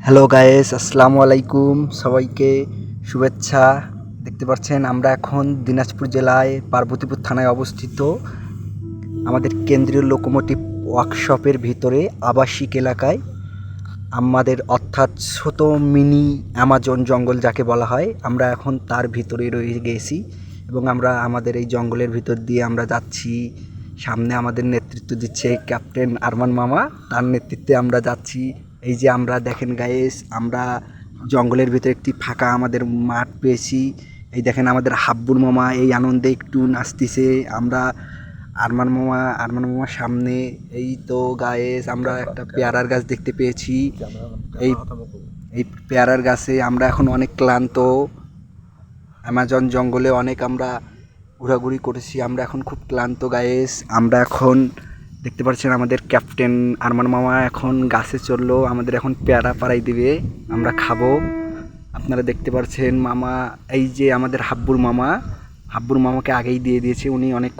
Hello guys, আসসালামু আলাইকুম। সবাইকে শুভেচ্ছা। দেখতে পাচ্ছেন আমরা এখন দিনাজপুর জেলায় পার্বতীপুর থানায় অবস্থিত। আমাদের কেন্দ্রীয় লোকোমোটিভ ওয়ার্কশপের ভিতরে আবাসিক এলাকায় আমাদের অর্থাৎ ছোট মিনি অ্যামাজন জঙ্গল যাকে বলা হয়, আমরা এখন তার ভিতরে রয়ে গেছি এবং আমরা আমাদের এই জঙ্গলের ভিতর দিয়ে আমরা যাচ্ছি। সামনে আমাদের নেতৃত্ব দিচ্ছে ক্যাপ্টেন আরমান মামা, তার নেতৃত্বে আমরা যাচ্ছি। এই যে আমরা দেখেন গাইস, আমরা জঙ্গলের ভিতরে একটি ফাঁকা আমাদের মাঠ পেয়েছি। এই দেখেন আমাদের হাব্বুর মামা এই আনন্দে একটু নাচতেছে। আমরা আরমান মামার সামনে এই তো গাইস আমরা একটা পেয়ারার গাছ দেখতে পেয়েছি। এই এই পেয়ারার গাছে আমরা এখন অনেক ক্লান্ত। অ্যামাজন জঙ্গলে অনেক আমরা ঘোরাঘুরি করেছি, আমরা এখন খুব ক্লান্ত গাইস। আমরা এখন দেখতে পাচ্ছেন আমাদের ক্যাপ্টেন আরমান মামা এখন গাছে চললো, আমাদের এখন পেয়ারা পাড়াই দিবে, আমরা খাবো। আপনারা দেখতে পাচ্ছেন মামা, এই যে আমাদের হাব্বুর মামাকে আগেই দিয়ে দিয়েছে, উনি অনেক